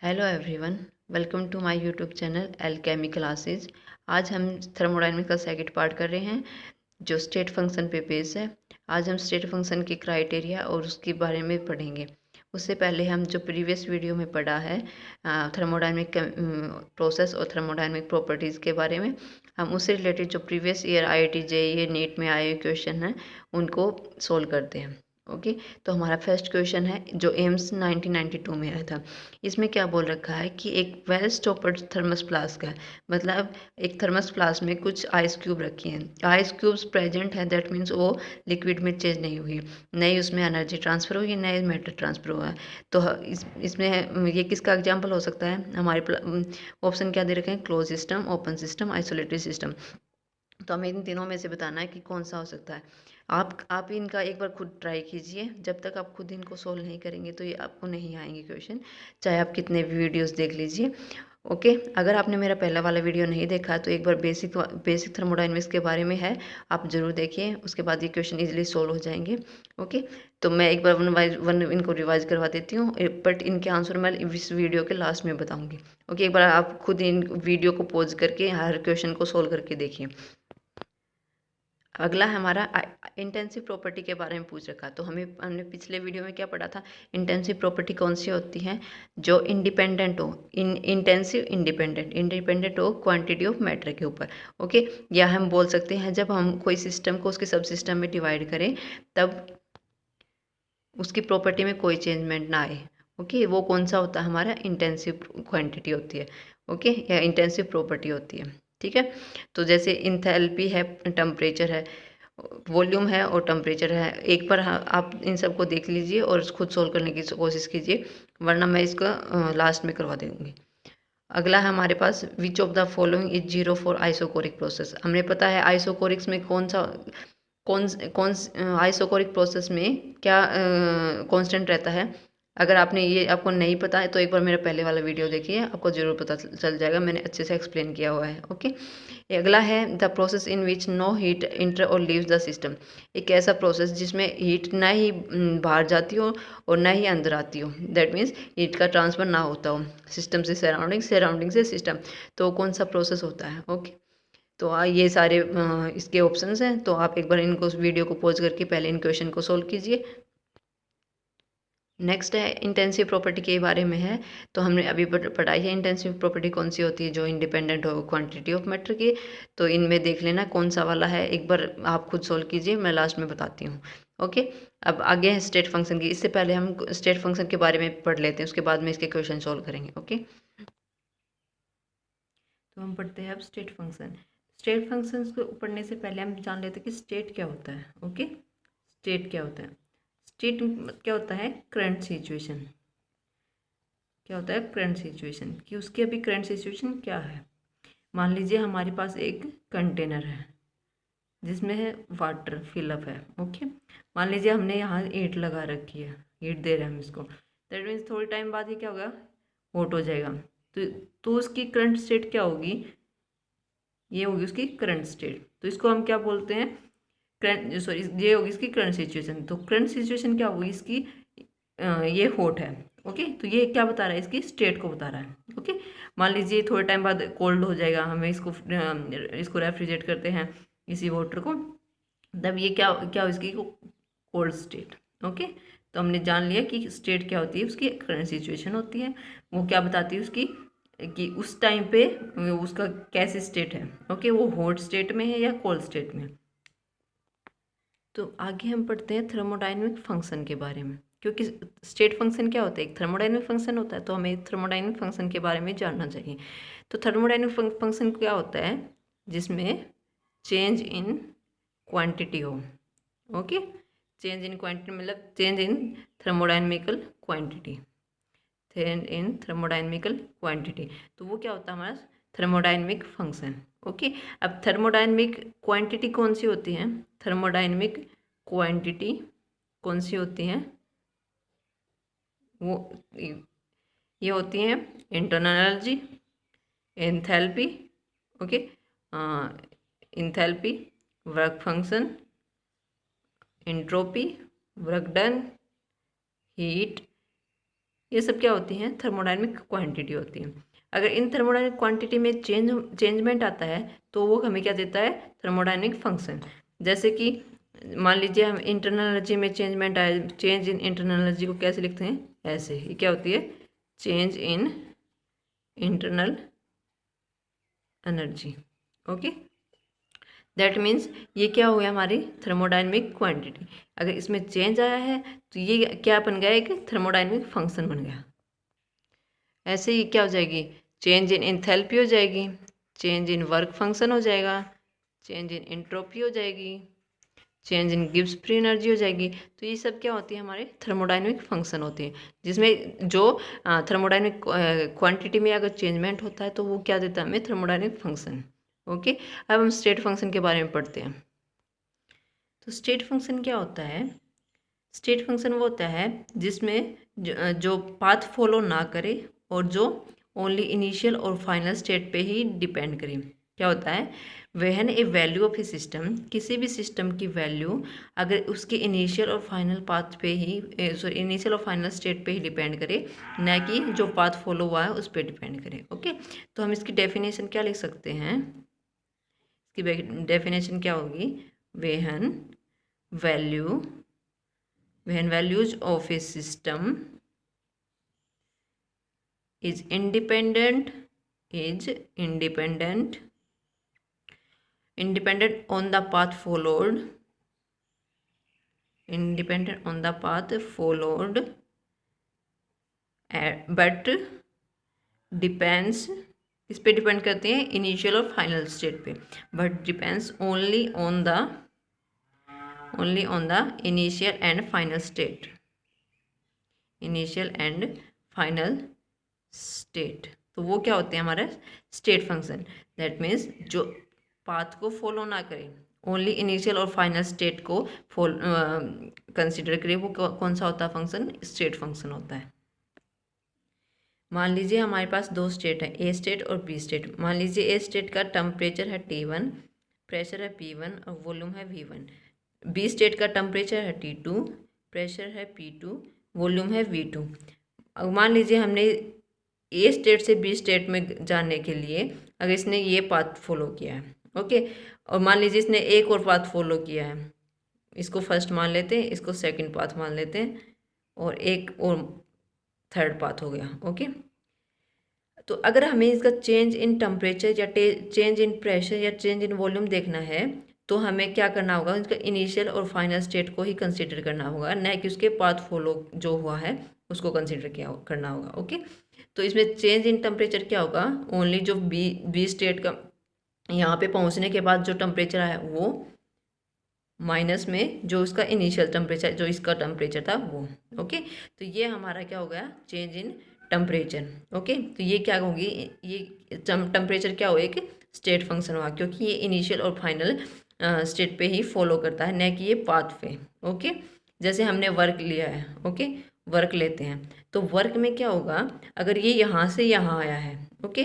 Hello everyone, welcome to my YouTube channel alchemy classes. आज हम thermodynamics का second part कर रहे हैं जो स्टेट फंक्शन पे बेस है। आज हम स्टेट फंक्शन के क्राइटेरिया और उसके बारे में पढ़ेंगे। उससे पहले हम जो प्रीवियस वीडियो में पढ़ा है थर्मोडायनेमिक प्रोसेस और थर्मोडायनेमिक प्रॉपर्टीज़ के बारे में, हम उससे रिलेटेड जो previous year IIT JEE NEET में आए क्वेश्चन हैं उनको सोल्व करते हैं। ओके, तो हमारा फर्स्ट क्वेश्चन है जो एम्स 1992 में आया था। इसमें क्या बोल रखा है कि एक वेल स्टॉपर्ड थर्मस फ्लास्क है, मतलब एक थर्मस फ्लास्क में कुछ आइस क्यूब रखी हैं। आइस क्यूब्स प्रेजेंट है, दैट मीन्स वो लिक्विड में चेंज नहीं हुई, नई उसमें एनर्जी ट्रांसफर हुई, नए मैटर ट्रांसफर हुआ है। तो इसमें ये किसका एग्जाम्पल हो सकता है? हमारे ऑप्शन क्या दे रखे हैं? Close system, open system, isolated system. तो हमें इन तीनों में से बताना है कि कौन सा हो सकता है। आप इनका एक बार खुद ट्राई कीजिए। जब तक आप खुद इनको सोल्व नहीं करेंगे तो ये आपको नहीं आएंगे क्वेश्चन, चाहे आप कितने भी वीडियोस देख लीजिए। ओके, अगर आपने मेरा पहला वाला वीडियो नहीं देखा तो एक बार बेसिक थर्मोडायनेमिक्स के बारे में है, आप ज़रूर देखिए। उसके बाद ये क्वेश्चन इजीली सोल्व हो जाएंगे। ओके, तो मैं एक बार वन बाय वन इनको रिवाइज करवा देती हूँ, बट इनके आंसर मैं इस वीडियो के लास्ट में बताऊँगी। ओके, एक बार आप खुद इन वीडियो को पॉज करके हर क्वेश्चन को सोल्व करके देखिए। अगला हमारा इंटेंसिव प्रॉपर्टी के बारे में पूछ रखा। तो हमने पिछले वीडियो में क्या पढ़ा था? इंटेंसिव प्रॉपर्टी कौन सी होती है? जो इंडिपेंडेंट हो, इंटेंसिव इंडिपेंडेंट हो क्वांटिटी ऑफ मैटर के ऊपर। ओके, या हम बोल सकते हैं जब हम कोई सिस्टम को उसके सब सिस्टम में डिवाइड करें तब उसकी प्रॉपर्टी में कोई चेंजमेंट ना आए। ओके, वो कौन सा होता है? हमारा इंटेंसिव क्वांटिटी होती है। ओके, या इंटेंसिव प्रॉपर्टी होती है। ठीक है, तो जैसे इंथैल्पी है, टेम्परेचर है, वॉल्यूम है और टेम्परेचर है। एक बार आप इन सबको देख लीजिए और खुद सोल्व करने की कोशिश कीजिए, वरना मैं इसका लास्ट में करवा दूँगी। अगला है हमारे पास which of the following is zero for isochoric process. हमें पता है आइसोकोरिक्स में कौन सा कौन कौन आइसोकोरिक प्रोसेस में क्या कांस्टेंट रहता है। अगर आपने ये आपको नहीं पता है तो एक बार मेरा पहले वाला वीडियो देखिए, आपको ज़रूर पता चल जाएगा, मैंने अच्छे से एक्सप्लेन किया हुआ है। ओके, अगला है the process in which no heat enter or leaves the system. एक ऐसा प्रोसेस जिसमें हीट ना ही बाहर जाती हो और ना ही अंदर आती हो, दैट मीन्स हीट का ट्रांसफ़र ना होता हो सिस्टम से सराउंडिंग, सराउंडिंग से सिस्टम। तो कौन सा प्रोसेस होता है? ओके, तो ये सारे इसके ऑप्शंस हैं। तो आप एक बार इनको वीडियो को पॉज करके पहले इन क्वेश्चन को सोल्व कीजिए। नेक्स्ट है इंटेंसिव प्रॉपर्टी के बारे में है। तो हमने अभी पढ़ाई है इंटेंसिव प्रॉपर्टी कौन सी होती है, जो इंडिपेंडेंट हो क्वांटिटी ऑफ मैटर की। तो इनमें देख लेना कौन सा वाला है, एक बार आप खुद सोल्व कीजिए, मैं लास्ट में बताती हूँ। ओके, अब आगे है स्टेट फंक्शन की। इससे पहले हम स्टेट फंक्शन के बारे में पढ़ लेते हैं, उसके बाद में इसके क्वेश्चन सोल्व करेंगे। ओके, तो हम पढ़ते हैं अब स्टेट फंक्शन। स्टेट फंक्शंस को पढ़ने से पहले हम जान लेते हैं कि स्टेट क्या होता है। ओके, स्टेट क्या होता है? स्टेट क्या होता है? Current situation. क्या होता है? करंट सिचुएशन, कि उसकी अभी करंट सिचुएशन क्या है। मान लीजिए हमारे पास एक कंटेनर है जिसमें है वाटर फिलअप है। ओके, मान लीजिए हमने यहाँ ईंट लगा रखी है, ईंट दे रहे हैं हम इसको, दैट मीन्स थोड़ी टाइम बाद ये क्या होगा? हॉट हो जाएगा। तो उसकी करंट स्टेट क्या होगी? ये होगी उसकी करंट स्टेट। तो इसको हम क्या बोलते हैं? करंट, सॉरी, ये होगी इसकी करंट सिचुएशन। तो करंट सिचुएशन क्या होगी इसकी? ये हॉट है। ओके, तो ये क्या बता रहा है? इसकी स्टेट को बता रहा है। ओके, मान लीजिए थोड़े टाइम बाद कोल्ड हो जाएगा, हमें इसको रेफ्रिजरेट करते हैं इसी वाटर को, तब ये क्या क्या हो इसकी कोल्ड स्टेट। ओके, तो हमने जान लिया कि स्टेट क्या होती है, उसकी करंट सिचुएशन होती है। वो क्या बताती है उसकी, कि उस टाइम पे उसका कैसी स्टेट है। ओके, वो हॉट स्टेट में है या कोल्ड स्टेट में। तो आगे हम पढ़ते हैं थर्मोडायनेमिक फंक्शन के बारे में, क्योंकि स्टेट फंक्शन क्या होता है? एक थर्मोडायनेमिक फंक्शन होता है, तो हमें थर्मोडायनेमिक फंक्शन के बारे में जानना चाहिए। तो थर्मोडायनेमिक फंक्शन क्या होता है? जिसमें चेंज इन क्वांटिटी हो। ओके, चेंज इन क्वांटिटी मतलब change in thermodynamical quantity, change in thermodynamical quantity. तो वो क्या होता है हमारा थर्मोडायनेमिक फंक्शन। ओके, अब थर्मोडायनेमिक क्वांटिटी कौन सी होती है? थर्मोडायनेमिक क्वांटिटी कौन सी होती हैं? वो ये होती हैं internal energy, enthalpy, okay, enthalpy, work function, entropy, work done, heat, ये सब क्या होती हैं, थर्मोडायनेमिक क्वांटिटी होती हैं। अगर इन थर्मोडायनेमिक क्वांटिटी में चेंजमेंट आता है तो वो हमें क्या देता है, थर्मोडायनेमिक फंक्शन। जैसे कि मान लीजिए हम इंटरनल एनर्जी में चेंजमेंट आए, चेंज इन इंटरनल एनर्जी को कैसे लिखते हैं, ऐसे। ये क्या होती है, change in internal energy. Okay, that means ये क्या हो गया, हमारी थर्मोडायनेमिक क्वांटिटी। अगर इसमें चेंज आया है तो ये क्या बन गया, एक थर्मोडायनेमिक फंक्शन बन गया। ऐसे ही क्या हो जाएगी, चेंज इन एंथैल्पी हो जाएगी, चेंज इन वर्क फंक्शन हो जाएगा, चेंज इन एंट्रोपी हो जाएगी, change in Gibbs free energy हो जाएगी। तो ये सब क्या होती है, हमारे थर्मोडायनेमिक फंक्शन होते हैं, जिसमें जो थर्मोडायनेमिक क्वांटिटी में अगर चेंजमेंट होता है तो वो क्या देता है हमें, थर्मोडायनेमिक फंक्शन। ओके, अब हम स्टेट फंक्शन के बारे में पढ़ते हैं। तो स्टेट फंक्शन क्या होता है, स्टेट फंक्शन वो होता है जिसमें जो पाथ फॉलो ना करे और जो ओनली इनिशियल और फाइनल स्टेट पे ही डिपेंड करे। क्या होता है, when A value of A system, किसी भी सिस्टम की वैल्यू अगर उसके इनिशियल और फाइनल पाथ पे ही, सॉरी इनिशियल और फाइनल स्टेट पे ही डिपेंड करे, न कि जो पाथ फॉलो हुआ है उस पर डिपेंड करे। ओके, तो हम इसकी डेफिनेशन क्या लिख सकते हैं, इसकी डेफिनेशन क्या होगी, when values of a system is independent on the path followed, but depends, किस पे डिपेंड करते हैं, इनिशियल और फाइनल स्टेट पे, but depends only on the initial and final state. तो वो क्या होते हैं, हमारे स्टेट फंक्शन। दैट मीन्स जो पाथ को फॉलो ना करें, ओनली इनिशियल और फाइनल स्टेट को कंसिडर करें, वो कौन सा होता है फंक्शन, स्टेट फंक्शन होता है। मान लीजिए हमारे पास दो स्टेट है, ए स्टेट और बी स्टेट। मान लीजिए ए स्टेट का टेम्परेचर है T1, प्रेशर है P1 और वॉल्यूम है V1। बी स्टेट का टेम्परेचर है T2, प्रेशर है P2, वॉल्यूम है V2। अब मान लीजिए हमने ए स्टेट से बी स्टेट में जाने के लिए अगर इसने ये पाथ फॉलो किया है, ओके, और मान लीजिए इसने एक और पाथ फॉलो किया है, इसको फर्स्ट मान लेते हैं, इसको सेकंड पाथ मान लेते हैं, और एक और थर्ड पाथ हो गया। ओके, तो अगर हमें इसका चेंज इन टेम्परेचर या चेंज इन प्रेशर या चेंज इन वॉल्यूम देखना है तो हमें क्या करना होगा, इसका इनिशियल और फाइनल स्टेट को ही कंसीडर करना होगा, न कि उसके पाथ फॉलो जो हुआ है उसको कंसीडर करना होगा। ओके, तो इसमें चेंज इन टेम्परेचर क्या होगा, ओनली जो बी स्टेट का यहाँ पे पहुँचने के बाद जो टेम्परेचर आया वो माइनस में जो उसका इनिशियल टेम्परेचर, जो इसका टेम्परेचर था वो। ओके, तो ये हमारा क्या हो गया, चेंज इन टेम्परेचर। ओके, तो ये क्या होगी, ये टेम्परेचर क्या हो, एक स्टेट फंक्शन हुआ, क्योंकि ये इनिशियल और फाइनल स्टेट पे ही फॉलो करता है, न कि ये पाथ पे। ओके, जैसे हमने वर्क लिया है, ओके, वर्क लेते हैं तो वर्क में क्या होगा, अगर ये यहाँ से यहाँ आया है, ओके,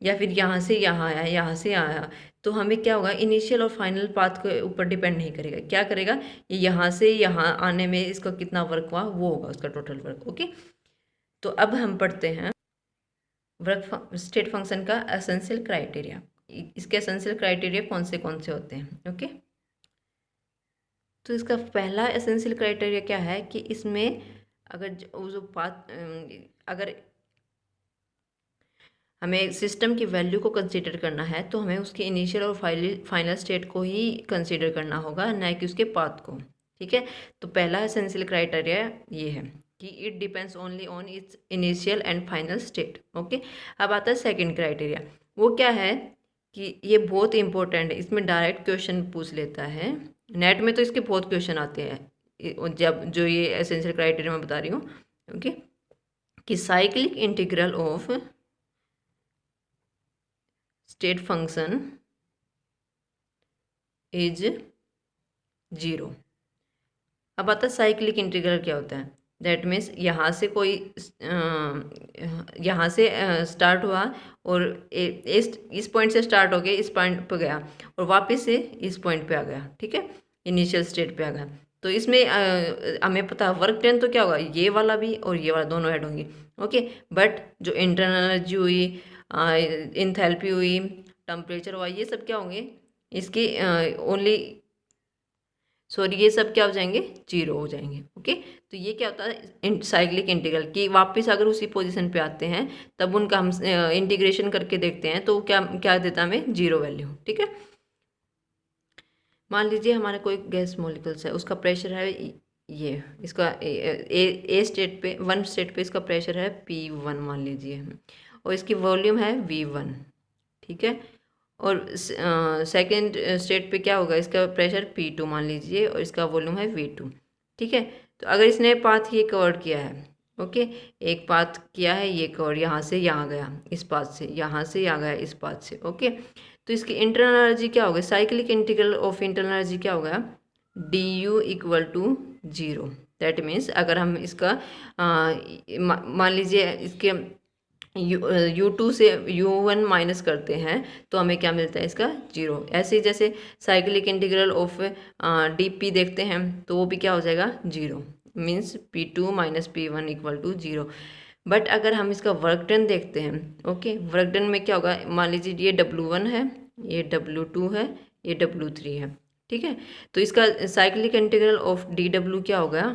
या फिर यहाँ से यहाँ आया, यहाँ से आया, तो हमें क्या होगा, इनिशियल और फाइनल पाथ के ऊपर डिपेंड नहीं करेगा। क्या करेगा, ये यहाँ से यहाँ आने में इसका कितना वर्क हुआ वो होगा उसका टोटल वर्क। ओके, तो अब हम पढ़ते हैं वर्क स्टेट फंक्शन का एसेंशियल क्राइटेरिया। इसके एसेंशियल क्राइटेरिया कौन से होते हैं। ओके, तो इसका पहला एसेंशियल क्राइटेरिया क्या है कि इसमें अगर जो पाथ, अगर हमें सिस्टम की वैल्यू को कंसीडर करना है तो हमें उसके इनिशियल और फाइनल स्टेट को ही कंसीडर करना होगा, न कि उसके पाथ को। ठीक है, तो पहला एसेंशियल क्राइटेरिया ये है कि it depends only on it's initial and final state. Okay, अब आता है सेकंड क्राइटेरिया। वो क्या है कि ये बहुत इंपॉर्टेंट है, इसमें डायरेक्ट क्वेश्चन पूछ लेता है। नेट में तो इसके बहुत क्वेश्चन आते हैं जब जो ये एसेंशियल क्राइटेरिया मैं बता रही हूँ। ओके, कि cyclic integral of state function is 0। अब आता है साइक्लिक इंटीग्रल क्या होता है। दैट मीन्स यहाँ से कोई यहाँ से स्टार्ट हुआ और इस पॉइंट से स्टार्ट हो गया, इस पॉइंट पर गया और वापस से इस पॉइंट पे आ गया। ठीक है, इनिशियल स्टेट पे आ गया, तो इसमें हमें पता है वर्क डन तो क्या होगा, ये वाला भी और ये वाला दोनों ऐड होंगी, ओके। बट जो इंटरनल एनर्जी हुई, इंथैल्पी हुई, टेम्परेचर हुआ, ये सब क्या होंगे, इसकी ओनली सॉरी ये सब क्या हो जाएंगे, जीरो हो जाएंगे, ओके। तो ये क्या होता है साइक्लिक इंटीग्रल की, वापस अगर उसी पोजीशन पे आते हैं तब उनका हम इंटीग्रेशन करके देखते हैं तो क्या क्या देता है हमें, जीरो वैल्यू, ठीक है। मान लीजिए हमारे कोई गैस मॉलिक्यूल्स है, उसका प्रेशर है ये, इसका ए स्टेट पे, वन स्टेट पे इसका प्रेशर है P1 मान लीजिए, और इसकी वॉल्यूम है V1, ठीक है। और सेकंड स्टेट पे क्या होगा, इसका प्रेशर P2 मान लीजिए और इसका वॉल्यूम है V2, ठीक है। तो अगर इसने पाथ ये कवर किया है, ओके, एक पाथ किया है ये कवर, यहाँ से यहाँ गया इस पाथ से, यहाँ से यहाँ गया इस पाथ से, ओके। तो इसकी इंटरनल एनर्जी क्या होगी, cyclic integral of internal energy क्या होगा, du equal to zero. That means अगर हम इसका मान लीजिए इसके U2 से U1 माइनस करते हैं तो हमें क्या मिलता है, इसका जीरो। ऐसे ही जैसे साइक्लिक इंटीग्रल ऑफ dp देखते हैं तो वो भी क्या हो जाएगा, zero, means P2 minus P1 equal to zero. But अगर हम इसका वर्क डन देखते हैं, ओके, वर्क डन में क्या होगा, मान लीजिए ये W1 है, ये W2 है, ये W3 है, ठीक है। तो इसका साइक्लिक इंटीग्रल ऑफ dW क्या होगा,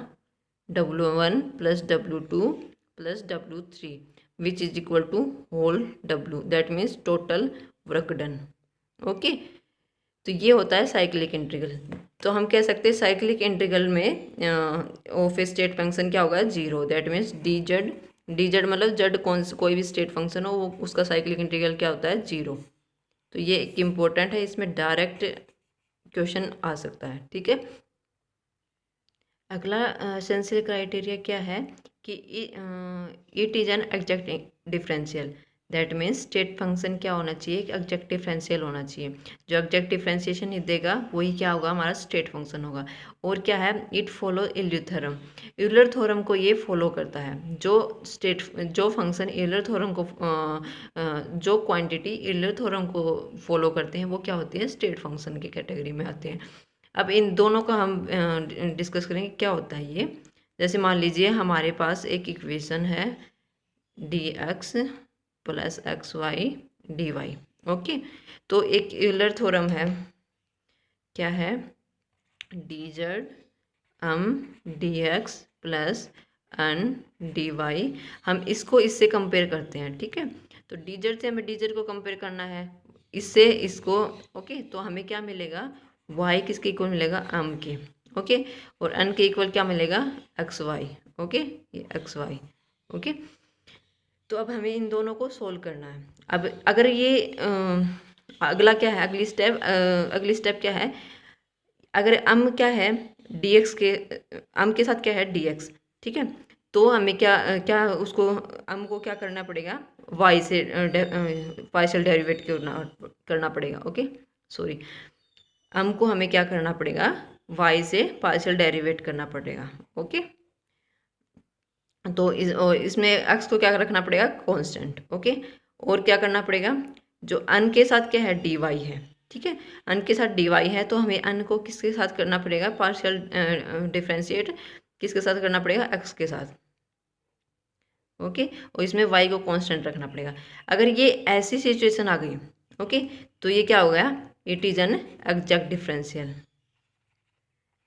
W1 plus W2 plus W3 which is equal to whole W, that means total work done, okay. तो ये होता है साइक्लिक इंटीग्रल। तो हम कह सकते हैं साइक्लिक इंटीग्रल में ऑफ स्टेट फंक्शन क्या होगा, zero, that means D Z मतलब जेड कोई भी स्टेट फंक्शन हो वो उसका साइक्लिक इंटीग्रल क्या होता है, जीरो। तो ये एक इम्पोर्टेंट है, इसमें डायरेक्ट क्वेश्चन आ सकता है, ठीक है। अगला एसेंशियल क्राइटेरिया क्या है कि it is an exact differential, that means state function क्या होना चाहिए, एक एग्जैक्ट डिफरेंशियल होना चाहिए। जो एग्जैक्ट डिफरेंशिएशन देगा वही क्या होगा, हमारा स्टेट फंक्शन होगा। और क्या है, it follow Euler theorem, Euler theorem को ये फॉलो करता है। जो फंक्शन यूलर थ्योरम को जो क्वांटिटी यूलर थ्योरम को फॉलो करते हैं वो क्या होती है, स्टेट फंक्शन की कैटेगरी में आते हैं। अब इन दोनों का हम डिस्कस करेंगे क्या होता है ये। जैसे मान लीजिए हमारे पास एक इक्वेशन है dx plus xy dy, okay. तो एक यूलर थ्योरम है, क्या है, dz dx plus n dy, हम इसको इससे कंपेयर करते हैं, ठीक है। तो dz से हमें dz को कंपेयर करना है, इससे इसको, ओके। तो हमें क्या मिलेगा, y किसके इक्वल मिलेगा, m के, ओके। और n के इक्वल क्या मिलेगा, xy, ओके, ये xy, ओके। तो अब हमें इन दोनों को सोल्व करना है। अब अगर ये अगला क्या है, अगली स्टेप क्या है, अगर m क्या है dx के, m के साथ क्या है dx, ठीक है। तो हमें क्या क्या उसको m को क्या करना पड़ेगा, y से पार्शियल डेरिवेट करना पड़ेगा, ओके। सॉरी, m को हमें क्या करना पड़ेगा, y से पार्शियल डेरिवेट करना पड़ेगा, ओके। तो इसमें x को क्या रखना पड़ेगा, कांस्टेंट, ओके। और क्या करना पड़ेगा, जो n के साथ क्या है dy है, ठीक है, n के साथ dy है, तो हमें n को किसके साथ करना पड़ेगा, पार्शियल डिफरेंशिएट किसके साथ करना पड़ेगा, x के साथ, ओके। और इसमें y को कांस्टेंट रखना पड़ेगा। अगर ये ऐसी सिचुएशन आ गई, ओके, तो ये क्या हो गया, it is an exact differential.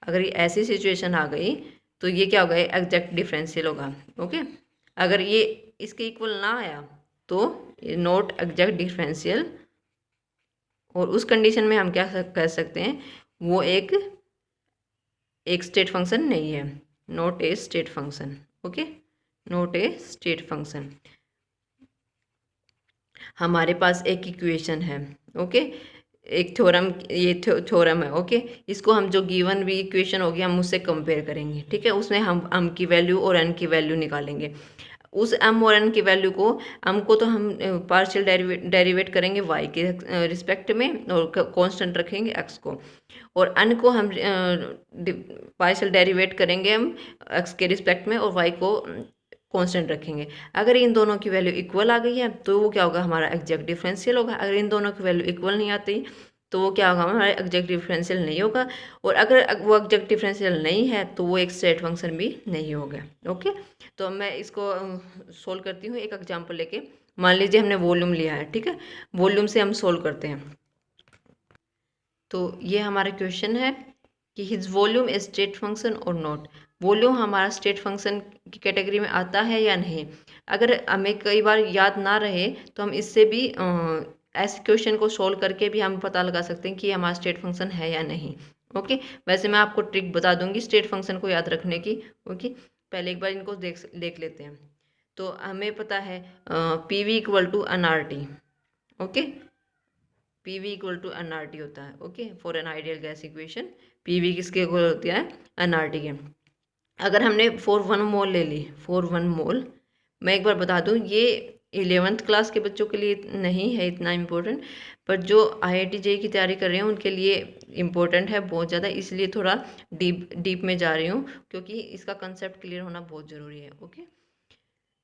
अगर ये ऐसी सिचुएशन आ गई तो ये क्या होगा, एग्जैक्ट डिफरेंशियल होगा, ओके। अगर ये इसके इक्वल ना आया तो नॉट एग्जैक्ट डिफरेंशियल, और उस कंडीशन में हम क्या कह सकते हैं, वो एक स्टेट फंक्शन नहीं है, not a state function, okay, not a state function. हमारे पास एक इक्वेशन है, ओके, एक थ्योरम, ये थ्योरम है, ओके। इसको हम जो गिवन भी इक्वेशन होगी हम उससे कंपेयर करेंगे, ठीक है। उसमें हम की वैल्यू और n की वैल्यू निकालेंगे। उस m और n की वैल्यू को, m को तो हम पार्शियल डेरिवेट करेंगे y के रिस्पेक्ट में और कांस्टेंट रखेंगे x को, और n को हम पार्शियल डेरिवेट करेंगे हम x के रिस्पेक्ट में और y को कांस्टेंट रखेंगे। अगर इन दोनों की वैल्यू इक्वल आ गई है तो वो क्या होगा, हमारा एग्जैक्ट डिफरेंशियल होगा। अगर इन दोनों की वैल्यू इक्वल नहीं आती तो वो क्या होगा, हमारा एग्जैक्ट डिफरेंशियल नहीं होगा, और अगर वो एग्जैक्ट डिफरेंशियल नहीं है तो वो एक स्ट्रेट फंक्शन भी नहीं होगा। ओके, तो मैं इसको सोल्व करती हूँ एक एग्जांपल लेके। मान लीजिए हमने वॉल्यूम लिया है, ठीक है, वॉल्यूम से हम सोल्व करते हैं। तो ये हमारा क्वेश्चन है कि his volume is state function और नॉट। वॉल्यूम हमारा स्टेट फंक्शन की कैटेगरी में आता है या नहीं। अगर हमें कई बार याद ना रहे तो हम इससे भी ऐसे क्वेश्चन को सोल्व करके भी हम पता लगा सकते हैं कि हमारा स्टेट फंक्शन है या नहीं। ओके, वैसे मैं आपको ट्रिक बता दूंगी स्टेट फंक्शन को याद रखने की। ओके, पहले एक बार इनको देख लेते हैं। तो हमें पता है P V equal to N R T. Okay, P V equal to N R T होता है। Okay, for an ideal gas equation P V किसके इक्वल होती है, एन आर टी के। अगर हमने फॉर 1 मोल ले ली, फॉर 1 मोल, मैं एक बार बता दूं ये 11th क्लास के बच्चों के लिए नहीं है इतना इम्पोर्टेंट, पर जो IIT JEE की तैयारी कर रहे हैं उनके लिए इम्पोर्टेंट है बहुत ज़्यादा, इसलिए थोड़ा डीप में जा रही हूँ क्योंकि इसका कंसेप्ट क्लियर होना बहुत ज़रूरी है। ओके,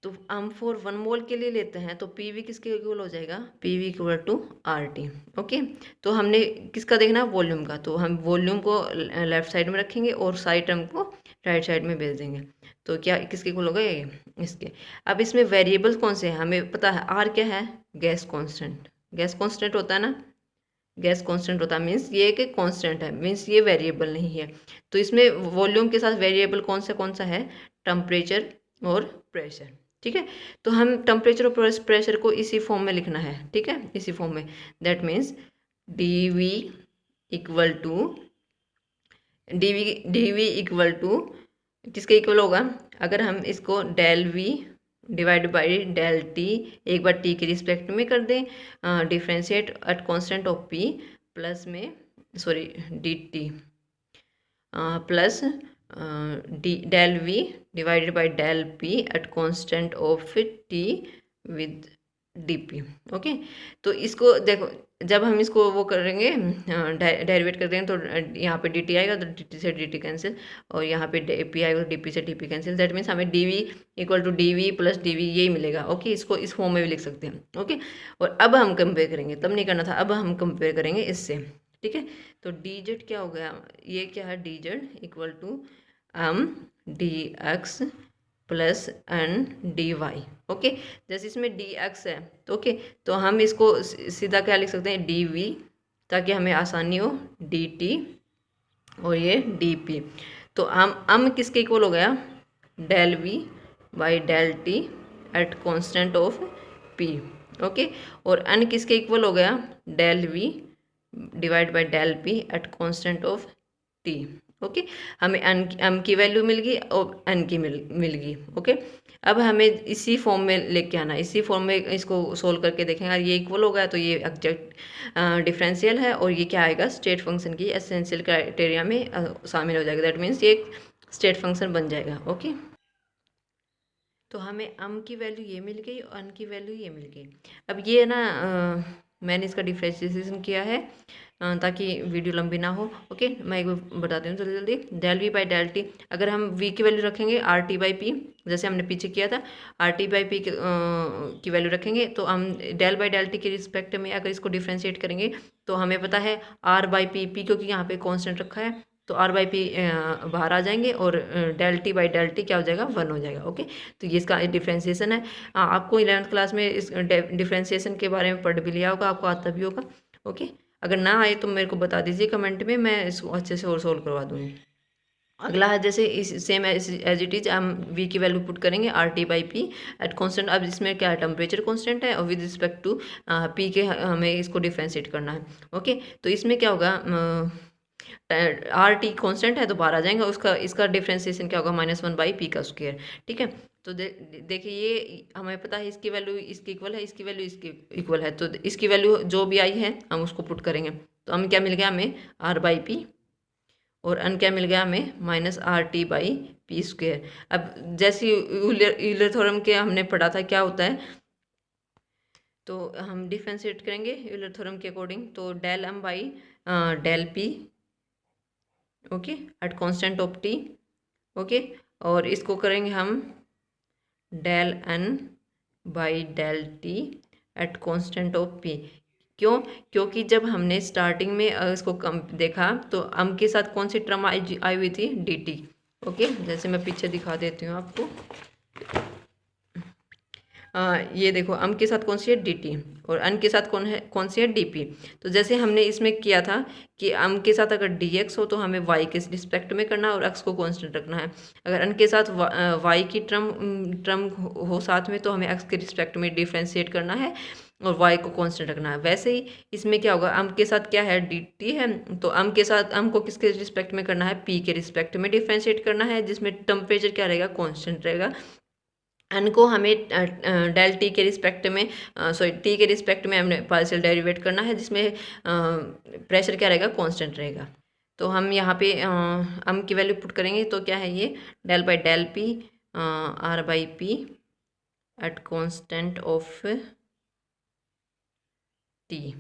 तो हम फॉर 1 मोल के लिए लेते हैं तो पी वी किसके इक्वल हो जाएगा, P V equal to R T. Okay, तो हमने किसका देखना है, वॉल्यूम का, तो हम वॉल्यूम को लेफ्ट साइड में रखेंगे और साइड टर्म को राइट साइड में भेज देंगे। तो क्या किसके इक्वल होगा, ये इसके। अब इसमें वेरिएबल्स कौन से हैं हमें पता है, आर क्या है, गैस कॉन्स्टेंट। गैस कॉन्स्टेंट होता है ना, गैस कांस्टेंट होता है, मीन्स ये एक कांस्टेंट है, मीन्स ये वेरिएबल नहीं है। तो इसमें वॉल्यूम के साथ वेरिएबल कौन सा है, टेम्परेचर और प्रेशर। ठीक है, तो हम टेम्परेचर और प्रेशर को इसी फॉर्म में लिखना है, ठीक है, इसी फॉर्म में। That means d V equal to किसके इक्वल होगा, अगर हम इसको del V divide by del T एक बार टी के रिस्पेक्ट में कर दें, differentiate at constant of P plus में sorry d T plus d del V divided by del P at constant of T with d P. Okay, तो इसको देखो, जब हम इसको वो करेंगे डेरिवेट कर देंगे तो यहाँ पे डी टी आएगा तो डी टी से डी टी कैंसिल, और यहाँ पे डी पी आएगा तो डी पी से d P cancel. That means हमें d V equal to d V plus d V यही मिलेगा। ओके, इसको इस फॉर्म में भी लिख सकते हैं। ओके, और अब हम कंपेयर करेंगे, तब नहीं करना था, अब हम कंपेयर करेंगे इससे। ठीक है, तो डी जेड क्या हो गया, ये क्या है, D Z equal to M D X plus N D Y. Okay, जैसे इसमें डी एक्स है तो ओके, तो हम इसको सीधा क्या लिख सकते हैं, डी वी, ताकि हमें आसानी हो, डी टी और ये डी पी। तो हम किसके इक्वल हो गया, del V by del T at constant of P. Okay, और एन किसके इक्वल हो गया, del V divide by del P at constant of T. Okay, हमें एम की वैल्यू मिल गई और एन की मिल गई। ओके, अब हमें इसी फॉर्म में लेके आना, इसी फॉर्म में इसको सोल्व करके देखेंगे, ये इक्वल हो गया तो ये एग्जैक्ट डिफरेंशियल है, और ये क्या आएगा, स्टेट फंक्शन की एसेंशियल क्राइटेरिया में शामिल हो जाएगा। दैट मीन्स ये स्टेट फंक्शन बन जाएगा। ओके, तो हमें एम की वैल्यू ये मिल गई और एन की वैल्यू ये मिल गई। अब ये ना मैंने इसका डिफ्रेंशिएशन किया है ताकि वीडियो लंबी ना हो। ओके, मैं एक बार बताती हूँ जल्दी जल्दी। Del V by del T, अगर हम वी की वैल्यू रखेंगे आर टी बाई पी, जैसे हमने पीछे किया था, आर टी बाई पी की वैल्यू रखेंगे, तो हम डेल बाई डेल टी के रिस्पेक्ट में अगर इसको डिफ्रेंशिएट करेंगे तो हमें पता है आर बाई पी, पी क्योंकि यहाँ पे कॉन्स्टेंट रखा है तो आर बाई पी बाहर आ जाएंगे और del T by del T क्या हो जाएगा, 1 हो जाएगा। ओके, तो ये इसका डिफ्रेंशिएशन है। आपको 11th क्लास में इस डिफ्रेंशिएशन के बारे में पढ़ भी लिया होगा, आपको आता भी होगा। ओके, अगर ना आए तो मेरे को बता दीजिए कमेंट में, मैं इसको अच्छे से और सोल्व करवा दूँगी। अगला है जैसे इस सेम एज इट इज हम वी की वैल्यू पुट करेंगे are T by P at constant. अब इसमें क्या है, टेम्परेचर कॉन्स्टेंट है और विद रिस्पेक्ट टू पी के हमें इसको डिफ्रेंशिएट करना है। ओके, तो इसमें क्या होगा, आर टी कॉन्स्टेंट है तो बाहर आ जाएंगे, उसका इसका डिफ्रेंशिएशन क्या होगा, -1 बाई पी का स्क्वायर। ठीक है, तो देखिए ये हमें पता है इसकी वैल्यू इसकी इक्वल है, इसकी वैल्यू इसकी इक्वल है, तो इसकी वैल्यू जो भी आई है हम उसको पुट करेंगे, तो हमें क्या मिल गया, हमें आर बाई पी, और एन क्या मिल गया हमें, -RT/p²। अब जैसे यूलर थ्योरम के हमने पढ़ा था क्या होता है, तो हम डिफ्रेंशिएट करेंगे यूलर थ्योरम के अकॉर्डिंग, तो del M by del P, okay, at constant of T. Okay, और इसको करेंगे हम del N by del T at constant of P. क्यों? क्योंकि जब हमने स्टार्टिंग में इसको कम देखा तो अम के साथ कौन सी टर्म आई हुई थी? dt। ओके, जैसे मैं पीछे दिखा देती हूँ आपको। ये देखो, अम के साथ कौन सी है? dt, और अन के साथ कौन सी है? dp। तो जैसे हमने इसमें किया था कि अम के साथ अगर dx हो तो हमें y के रिस्पेक्ट में करना है और x को कांस्टेंट रखना है। अगर अन के साथ y की टर्म हो साथ में तो हमें x के रिस्पेक्ट में डिफ्रेंशिएट करना है और y को कांस्टेंट रखना है। वैसे ही इसमें क्या होगा? अम के साथ क्या है? dt है, तो अम के साथ अम को किसके रिस्पेक्ट में करना है? p के रिस्पेक्ट में डिफ्रेंशिएट करना है, जिसमें टेम्परेचर क्या रहेगा? कांस्टेंट रहेगा। एन को हमें डेल टी के रिस्पेक्ट में सॉरी टी के रिस्पेक्ट में हमने पार्शियल डेरिवेट करना है, जिसमें प्रेशर क्या रहेगा? कांस्टेंट रहेगा। तो हम यहाँ पे अम की वैल्यू पुट करेंगे तो क्या है ये? Del by del P R by P at constant of T.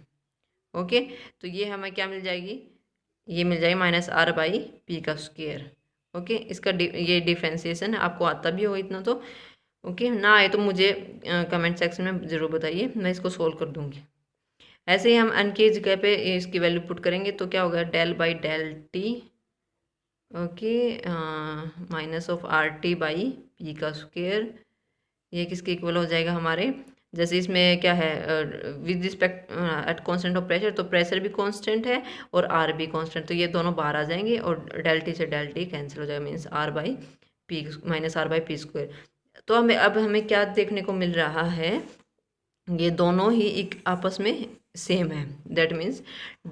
Okay, तो ये हमें क्या मिल जाएगी? ये मिल जाएगी माइनस आर बाई पी का स्क्वायर। ओके, इसका ये डिफ्रेंसिएशन है, आपको आता भी होगा इतना तो। ओके, ना आए तो मुझे कमेंट सेक्शन में ज़रूर बताइए, मैं इसको सोल्व कर दूंगी। ऐसे ही हम अन की जगह पे इसकी वैल्यू पुट करेंगे तो क्या होगा? Del by del T, okay, minus of R T by P का स्क्वायर। ये किसके इक्वल हो जाएगा हमारे? जैसे इसमें क्या है? With respect eight constant of pressure, तो प्रेशर भी कांस्टेंट है और आर भी कांस्टेंट, तो ये दोनों बाहर आ जाएंगे और डेल टी से डेल टी कैंसिल हो जाएगा, means R by P minus R by P square. तो हमें क्या देखने को मिल रहा है? ये दोनों ही एक आपस में सेम है। That means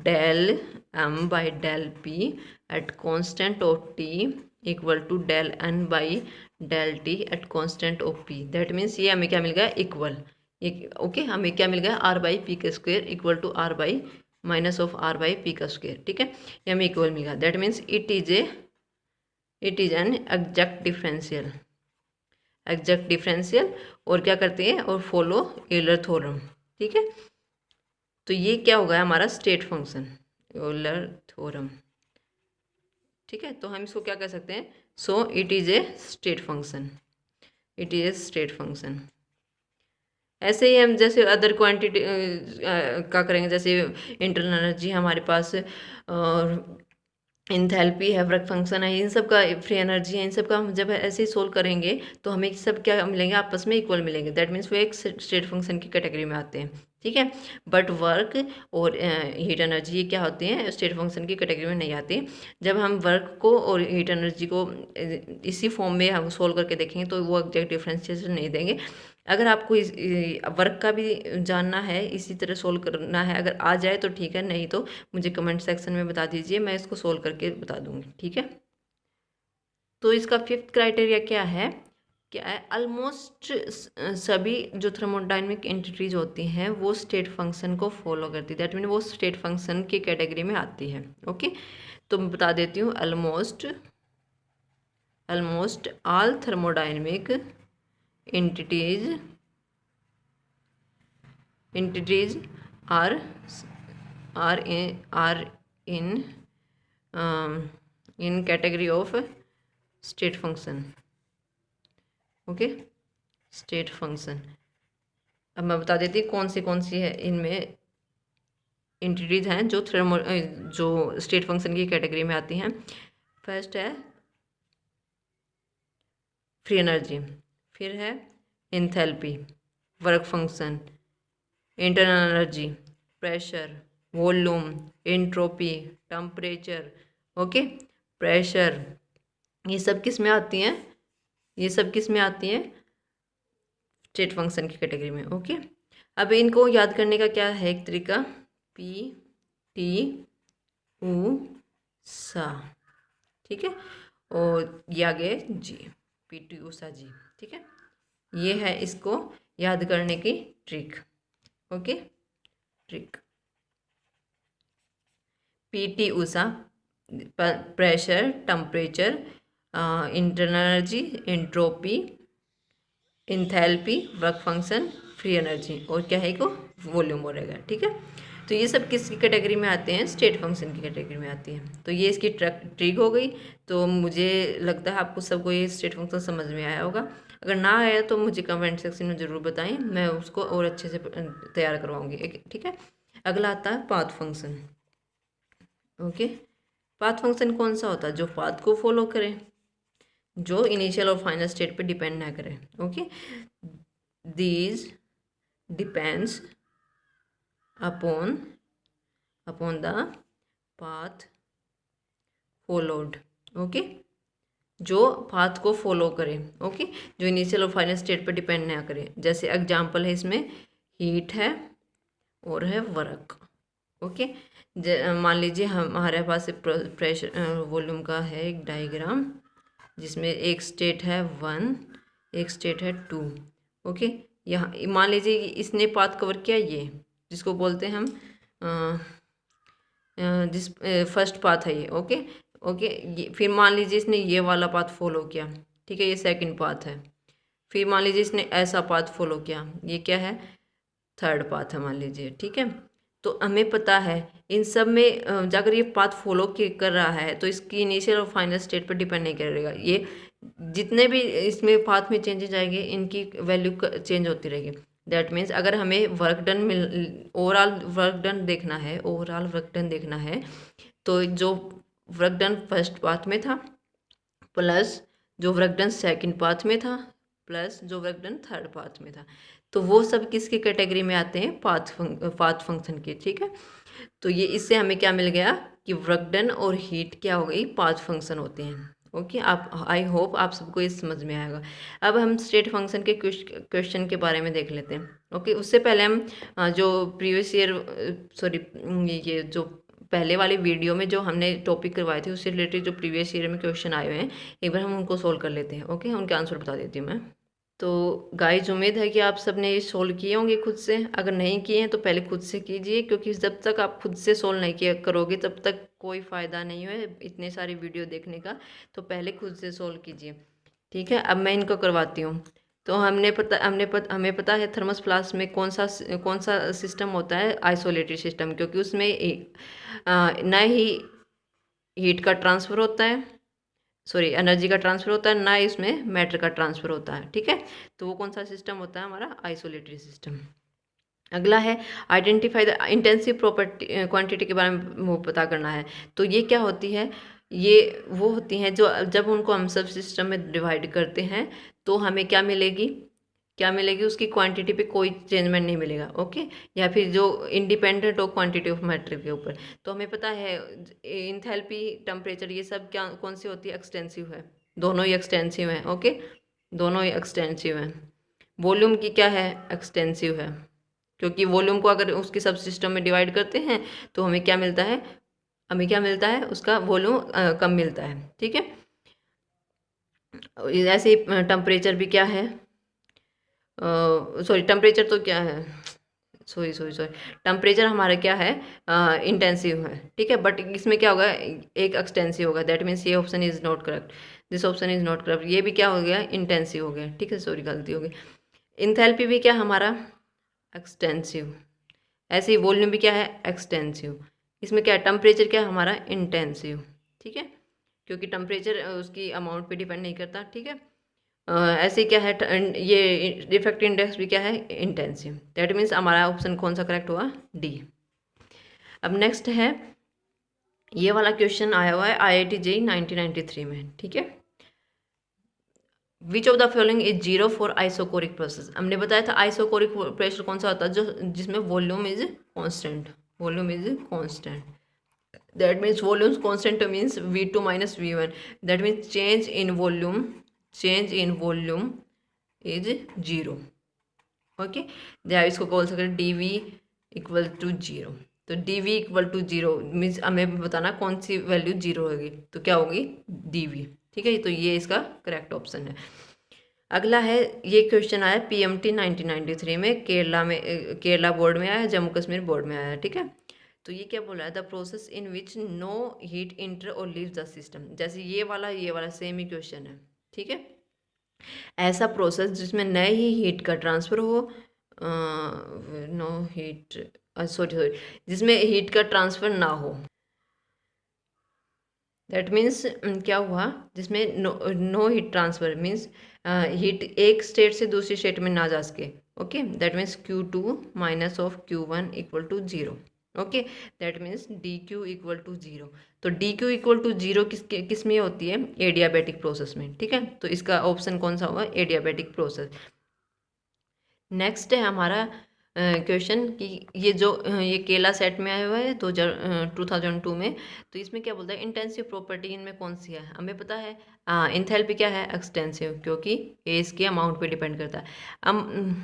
del M by del P at constant of T equal to del N by del T at constant of P. That means ये हमें क्या मिल गया? इक्वल। ये ओके, हमें क्या मिल गया? आर बाई पी का square equal to R by minus of R by P का स्क्वायर। ठीक है, ये हमें इक्वल मिल गया। That means it is an exact differential. Exact differential और क्या करते हैं? और फॉलो यूलर थ्योरम। ठीक है, तो ये क्या होगा? हमारा स्टेट फंक्शन, यूलर थ्योरम। ठीक है, तो हम इसको क्या कर सकते हैं? So it is a state function, it is a state function. ऐसे ही हम जैसे अदर क्वांटिटी का करेंगे, जैसे इंटरनल एनर्जी हमारे पास और इंथैल्पी है, वर्क फंक्शन है, इन सब का फ्री एनर्जी है, इन सब का हम जब ऐसे ही सोल्व करेंगे तो हमें सब क्या मिलेंगे? आपस में इक्वल मिलेंगे। दैट मीन्स वो एक स्टेट फंक्शन की कैटेगरी में आते हैं। ठीक है, बट वर्क और हीट एनर्जी ये क्या होते हैं? स्टेट फंक्शन की कैटेगरी में नहीं आते। जब हम वर्क को और हीट एनर्जी को इसी फॉर्म में हम सोल्व करके देखेंगे तो वो एग्जैक्ट डिफरेंशिएशन नहीं देंगे। अगर आपको इस वर्क का भी जानना है, इसी तरह सोल्व करना है, अगर आ जाए तो ठीक है, नहीं तो मुझे कमेंट सेक्शन में बता दीजिए, मैं इसको सोल्व करके बता दूंगी। ठीक है, तो इसका फिफ्थ क्राइटेरिया क्या है? क्या है? ऑलमोस्ट सभी जो थर्मोडायनेमिक एंटिटीज होती हैं वो स्टेट फंक्शन को फॉलो करती है। दैट मीन वो स्टेट फंक्शन की कैटेगरी में आती है। ओके, तो मैं बता देती हूँ, almost all thermodynamic entities are in category of state function. Okay, state function. अब मैं बता देती हूँ कौन सी है इनमें एंटिटीज हैं जो स्टेट फंक्शन की कैटेगरी में आती हैं। फर्स्ट है फ्री एनर्जी, फिर है enthalpy, work function, internal energy, pressure, volume, entropy, temperature. Okay, pressure, ये सब किस में आती हैं? ये सब किस में आती हैं? स्टेट फंक्शन की कैटेगरी में। ओके, अब इनको याद करने का क्या है? एक तरीका, पी टी ऊ सा। ठीक है, और ये आगे जी, पी टी ऊ सा जी। ठीक है, ये है इसको याद करने की trick. Okay, trick PT Usha, pressure, temperature, internal energy, entropy, enthalpy, work function, free energy, और क्या है को? वॉल्यूम हो रहेगा। ठीक है, तो ये सब किसकी कैटेगरी में आते हैं? स्टेट फंक्शन की कैटेगरी में आती है। तो ये इसकी ट्रिक हो गई। तो मुझे लगता है आपको सबको ये स्टेट फंक्शन समझ में आया होगा। अगर ना आया तो मुझे कमेंट सेक्शन में ज़रूर बताएं, मैं उसको और अच्छे से तैयार करवाऊँगी। ठीक है, अगला आता है path function. Okay, path function कौन सा होता है? जो पाथ को फॉलो करे, जो इनिशियल और फाइनल स्टेट पे डिपेंड ना करे। Okay, these depends upon the path followed. Okay, जो पाथ को फॉलो करे, ओके, जो इनिशियल और फाइनल स्टेट पर डिपेंड ना करे। जैसे एग्जांपल है इसमें हीट है और है वर्क। ओके, मान लीजिए हमारे पास प्रेशर वॉल्यूम का है एक डायग्राम, जिसमें एक स्टेट है 1, एक स्टेट है 2। ओके, यहाँ मान लीजिए इसने पाथ कवर किया, ये जिसको बोलते हैं हम जिस फर्स्ट पाथ है ये। ओके ओके, ये फिर मान लीजिए इसने ये वाला पाथ फॉलो किया, ठीक है, ये सेकंड पाथ है। फिर मान लीजिए इसने ऐसा पाथ फॉलो किया, ये क्या है? थर्ड पाथ है मान लीजिए, ठीक है। तो हमें पता है इन सब में जाकर ये पाथ फॉलो कर रहा है तो इसकी इनिशियल और फाइनल स्टेट पर डिपेंड नहीं करेगा। ये जितने भी इसमें पाथ में चेंजेस आएंगे इनकी वैल्यू चेंज होती रहेगी। दैट मीन्स अगर हमें work done overall work done देखना है तो जो वर्क डन फर्स्ट पाथ में था प्लस जो वर्क डन सेकंड पाथ में था प्लस जो वर्क डन थर्ड पाथ में था, तो वो सब किसकी कैटेगरी में आते हैं? पाथ फंक्शन के, ठीक है। तो ये इससे हमें क्या मिल गया कि वर्क डन और हीट क्या हो गई? पाथ फंक्शन होते हैं। ओके, आप आई होप आप सबको ये समझ में आएगा। अब हम स्टेट फंक्शन के क्वेश्चन के बारे में देख लेते हैं। ओके, उससे पहले हम जो प्रीवियस ईयर ये जो पहले वाले वीडियो में जो हमने टॉपिक करवाए थे उससे रिलेटेड जो प्रीवियस ईयर में क्वेश्चन आए हुए हैं एक बार हम उनको सोल्व कर लेते हैं। ओके, उनके आंसर बता देती हूँ मैं। तो गाइज उम्मीद है कि आप सब ने ये सोल्व किए होंगे खुद से। अगर नहीं किए हैं तो पहले खुद से कीजिए, क्योंकि जब तक आप खुद से सोल्व नहीं किया करोगे तब तक कोई फ़ायदा नहीं है इतने सारे वीडियो देखने का। तो पहले खुद से सोल्व कीजिए, ठीक है। अब मैं इनको करवाती हूँ। तो हमें पता है थर्मस फ्लास्क में कौन सा सिस्टम होता है? आइसोलेटेड सिस्टम, क्योंकि उसमें ना ही हीट का ट्रांसफ़र होता है, सॉरी एनर्जी का ट्रांसफ़र होता है, ना इसमें मैटर का ट्रांसफ़र होता है, ठीक है। तो वो कौन सा सिस्टम होता है? हमारा आइसोलेटेड सिस्टम। अगला है identify the intensive property quantity के बारे में वो पता करना है। तो ये क्या होती है? ये वो होती हैं जो जब उनको हम सब सिस्टम में डिवाइड करते हैं तो हमें क्या मिलेगी? उसकी क्वांटिटी पे कोई चेंजमेंट नहीं मिलेगा। ओके, या फिर जो इंडिपेंडेंट हो क्वांटिटी ऑफ मैटर के ऊपर। तो हमें पता है इंथैल्पी, टेम्परेचर, ये सब क्या कौन सी होती है? एक्सटेंसिव है, दोनों ही एक्सटेंसिव हैं। ओके, दोनों ही एक्सटेंसिव हैं। वॉल्यूम की क्या है? एक्सटेंसिव है, क्योंकि वॉल्यूम को अगर उसके सब सिस्टम में डिवाइड करते हैं तो हमें क्या मिलता है? उसका वॉल्यूम कम मिलता है, ठीक है। ऐसे ही टेम्परेचर भी क्या है? सॉरी टेम्परेचर तो क्या है? सॉरी टेम्परेचर हमारा क्या है? इंटेंसिव है, ठीक है। बट इसमें क्या होगा? एक एक्सटेंसिव होगा। दैट मीन्स ये option is not correct, this option is not correct. ये भी क्या हो गया? इंटेंसिव हो गया, ठीक है। सॉरी गलती हो गई। इंथैल्पी भी क्या हमारा? एक्सटेंसिव। ऐसे ही वॉल्यूम भी क्या है? एक्सटेंसिव। इसमें क्या है? टेम्परेचर क्या है हमारा? इंटेंसिव, ठीक है, क्योंकि टेम्परेचर उसकी अमाउंट पे डिपेंड नहीं करता, ठीक है। ऐसे क्या है? ये डिफेक्ट इंडेक्स भी क्या है? इंटेंसिव। दैट मीन्स हमारा ऑप्शन कौन सा करेक्ट हुआ? डी। अब नेक्स्ट है, ये वाला क्वेश्चन आया हुआ है IIT JEE 1993 में, ठीक है। Which of the following is zero for isochoric process? हमने बताया था आइसोकोरिक प्रेशर कौन सा होता है? जो जिसमें volume is constant, that means volume constant means V2 minus V1। That means change in volume is zero. Okay, या इसको बोल सकते हैं DV इक्वल टू जीरो। तो DV equal to zero means हमें बताना कौन सी वैल्यू जीरो होगी, तो क्या होगी? DV, ठीक है। तो ये इसका करेक्ट ऑप्शन है। अगला है, ये क्वेश्चन आया PMT 1993 में, केरला बोर्ड में आया, जम्मू कश्मीर बोर्ड में आया, ठीक है। तो ये क्या बोला है? The process in which no heat enter or leave the system. जैसे ये वाला सेम ही क्वेश्चन है, ठीक है। ऐसा प्रोसेस जिसमें नए ही हीट का ट्रांसफ़र हो, नो हीट सॉरी जिसमें हीट का ट्रांसफ़र ना हो। दैट मीन्स क्या हुआ? जिसमें no heat transfer means heat एक स्टेट से दूसरी स्टेट में ना जा सके। Okay, that means Q2 minus of Q1 equal to zero, okay, that means d Q equal to zero. तो d Q equal to zero किस में होती है? एडियाबैटिक प्रोसेस में, ठीक है। तो इसका ऑप्शन कौन सा होगा? Adiabatic process. नेक्स्ट है हमारा क्वेश्चन कि ये जो ये केला सेट में आया हुआ है 2002 में, तो इसमें क्या बोलता है? इंटेंसिव प्रॉपर्टी इनमें कौन सी है? हमें पता है इंथैल्पी क्या है? एक्सटेंसिव, क्योंकि ये इसके अमाउंट पे डिपेंड करता है। अब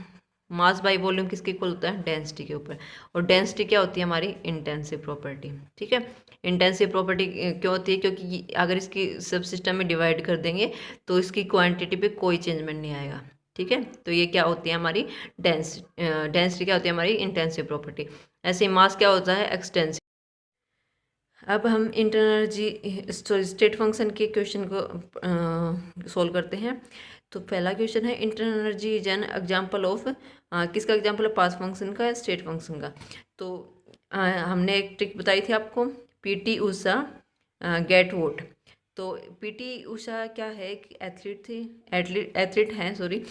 मास बाई वॉल्यूम किसके इक्वल होता है? डेंसिटी के ऊपर। और डेंसिटी क्या होती है हमारी? इंटेंसिव प्रॉपर्टी, ठीक है। इंटेंसिव प्रॉपर्टी क्यों होती है? क्योंकि अगर इसकी सब सिस्टम में डिवाइड कर देंगे तो इसकी क्वांटिटी पे कोई चेंजमेंट नहीं आएगा, ठीक है। तो ये क्या होती है हमारी? डेंसिटी क्या होती है हमारी? Intensive property. ऐसे मास क्या होता है? एक्सटेंसिव। अब हम इंटरनर्जी स्टेट फंक्शन के क्वेश्चन को सॉल्व करते हैं। तो पहला क्वेश्चन है इंटरनर्जी इज एन एग्जाम्पल ऑफ, किसका एग्जाम्पल है? पास फंक्शन का, स्टेट फंक्शन का। तो हमने एक ट्रिक बताई थी आपको, पीटी उषा गेट वोट। तो पीटी उषा क्या है? एक एथलीट थी, एथलीट हैं सॉरी।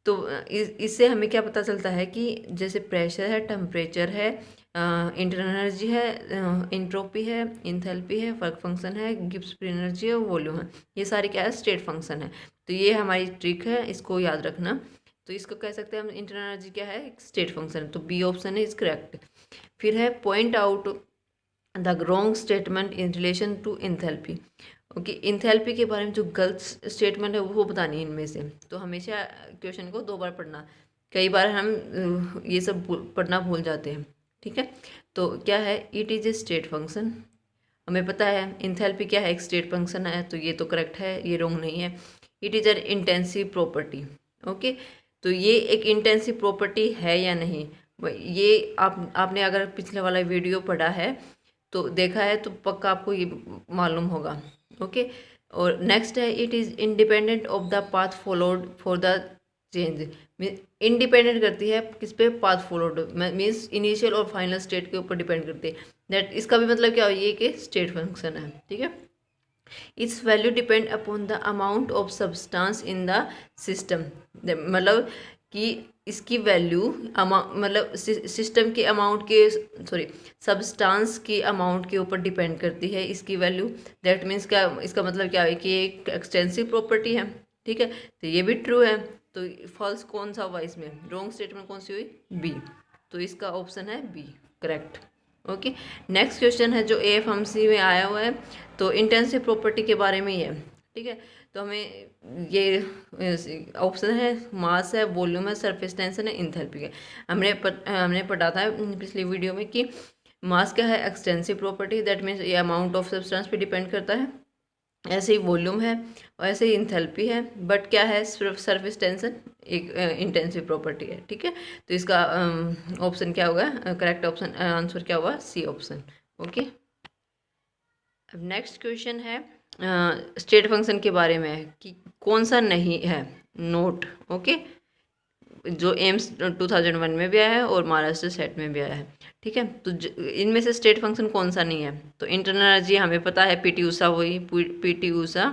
तो इससे हमें क्या पता चलता है कि जैसे प्रेशर है, टेम्परेचर है, इंटरनल एनर्जी है, इंट्रोपी है, इंथैल्पी है, वर्क फंक्शन है, गिब्स फ्री एनर्जी है, वॉल्यूम है, ये सारे क्या है? स्टेट फंक्शन है। तो ये हमारी ट्रिक है, इसको याद रखना। तो इसको कह सकते हैं हम इंटरनल एनर्जी क्या है? State function. तो बी ऑप्शन है इज करेक्ट। फिर है point out the wrong statement in relation to enthalpy. Okay, enthalpy के बारे में जो गलत स्टेटमेंट है वो बतानी है इनमें से। तो हमेशा क्वेश्चन को 2 बार पढ़ना, कई बार हम ये सब पढ़ना भूल जाते हैं, ठीक है। तो क्या है? It is a state function. हमें पता है इंथैल्पी क्या है? एक स्टेट फंक्शन है, तो ये तो करेक्ट है, ये रॉन्ग नहीं है। It is an intensive property. Okay, तो ये एक इंटेंसिव प्रॉपर्टी है या नहीं? ये आपने अगर पिछले वाला वीडियो पढ़ा है तो देखा है तो पक्का आपको ये मालूम होगा। ओके, और नेक्स्ट है it is independent of the path followed for the change. Independent करती है किस पे? पाथ फॉलोड, मीन्स इनिशियल और फाइनल स्टेट के ऊपर डिपेंड करती है। दैट इसका भी मतलब क्या है? ये कि स्टेट फंक्शन है, ठीक है। It's value depend upon the amount of substance in the system. मतलब कि इसकी वैल्यू मतलब सिस्टम के अमाउंट के, सॉरी, सब्सटेंस की अमाउंट के ऊपर डिपेंड करती है इसकी वैल्यू। दैट मीन्स क्या? इसका मतलब क्या है कि ये एक एक्सटेंसिव प्रॉपर्टी है, ठीक है। तो ये भी ट्रू है। तो फॉल्स कौन सा हुआ इसमें? रॉन्ग स्टेटमेंट कौन सी हुई? बी। तो इसका ऑप्शन है B, correct. Okay, next question है जो AFMC में आया हुआ है, तो इंटेंसिव प्रॉपर्टी के बारे में ही है, ठीक है। तो हमें ये ऑप्शन है मास है, वॉल्यूम है, सरफेस टेंशन है, इंथैल्पी है। हमने पढ़ा था पिछली वीडियो में कि मास क्या है? एक्सटेंसिव प्रॉपर्टी, दैट मीन्स ये अमाउंट ऑफ सब्सटेंस पे डिपेंड करता है। ऐसे ही वॉल्यूम है और ऐसे ही इंथैल्पी है, बट क्या है? सिर्फ सरफेस टेंशन एक इंटेंसिव प्रॉपर्टी है, ठीक है। तो इसका ऑप्शन क्या होगा? करेक्ट ऑप्शन आंसर क्या होगा? C option. ओके, अब नेक्स्ट क्वेश्चन है स्टेट फंक्शन के बारे में है कि कौन सा नहीं है? नोट। ओके, जो एम्स 2001 में भी आया है और महाराष्ट्र सेट में भी आया है, ठीक है। तो इनमें से स्टेट फंक्शन कौन सा नहीं है? तो इंटरनल एनर्जी हमें पता है, पीटी उषा, वही PT Usha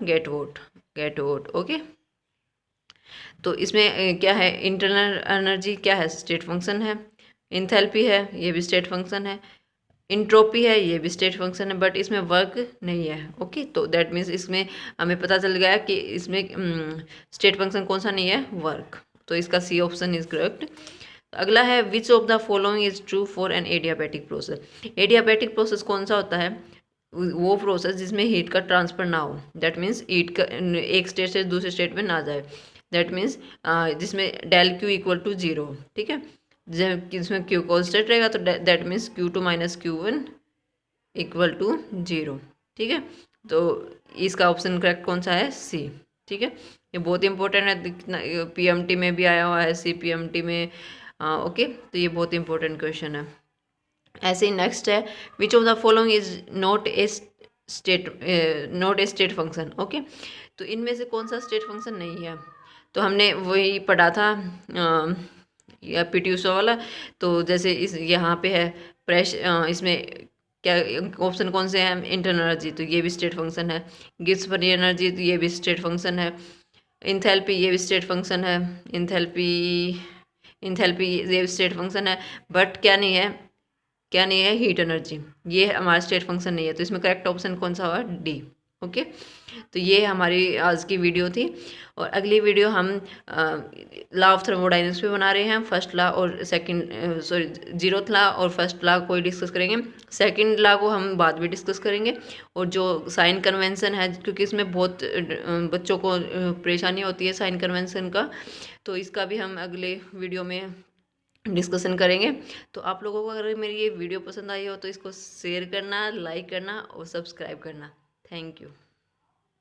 gate vote. Okay, तो इसमें क्या है? इंटरनल एनर्जी क्या है? स्टेट फंक्शन है। इंथैल्पी है, ये भी स्टेट फंक्शन है। इंट्रोपी है, ये भी स्टेट फंक्शन है, बट इसमें वर्क नहीं है। ओके, तो दैट मीन्स इसमें हमें पता चल गया कि इसमें स्टेट फंक्शन कौन सा नहीं है? वर्क। तो इसका सी ऑप्शन इज करेक्ट। अगला है which of the following is true for an adiabatic process. Adiabatic process कौन सा होता है? वो प्रोसेस जिसमें हीट का ट्रांसफर ना हो, दैट मीन्स हीट का एक स्टेट से दूसरे स्टेट में ना जाए। दैट मीन्स जिसमें del Q equal to zero, ठीक है। जब इसमें क्यू कॉन्स्टेंट रहेगा तो that means Q2 minus Q1 equal to zero, ठीक है। तो इसका ऑप्शन करेक्ट कौन सा है? सी, ठीक है। ये बहुत इंपॉर्टेंट है, PMT में भी आया हुआ है, CPMT में। ओके, तो ये बहुत इंपॉर्टेंट क्वेश्चन है। ऐसे ही नेक्स्ट है which of the following is not a state function. Okay, तो इनमें से कौन सा स्टेट फंक्शन नहीं है? तो हमने वही पढ़ा था या पीटी उषा वाला। तो जैसे इस यहाँ पे है प्रेशर, इसमें क्या ऑप्शन कौन से हैं? इंटरनल एनर्जी, तो ये भी स्टेट फंक्शन है। गिब्स फ्री एनर्जी, तो ये भी स्टेट फंक्शन है। इंथैल्पी, ये भी स्टेट फंक्शन है। इंथैल्पी ये स्टेट फंक्शन है, बट क्या नहीं है, क्या नहीं है, हीट एनर्जी। ये हमारा स्टेट फंक्शन नहीं है, तो इसमें करेक्ट ऑप्शन कौन सा हुआ, डी। ओके, तो ये हमारी आज की वीडियो थी। और अगली वीडियो हम लॉ ऑफ थर्मोडायनेमिक्स पे बना रहे हैं। फर्स्ट लॉ और सेकंड सॉरी जीरोथ लॉ और फर्स्ट लॉ को ही डिस्कस करेंगे, सेकंड लॉ को हम बाद में डिस्कस करेंगे। और जो साइन कन्वेंशन है, क्योंकि इसमें बहुत बच्चों को परेशानी होती है साइन कन्वेंशन का, तो इसका भी हम अगले वीडियो में डिस्कशन करेंगे। तो आप लोगों को अगर मेरी ये वीडियो पसंद आई हो तो इसको शेयर करना, लाइक करना और सब्सक्राइब करना। Thank you.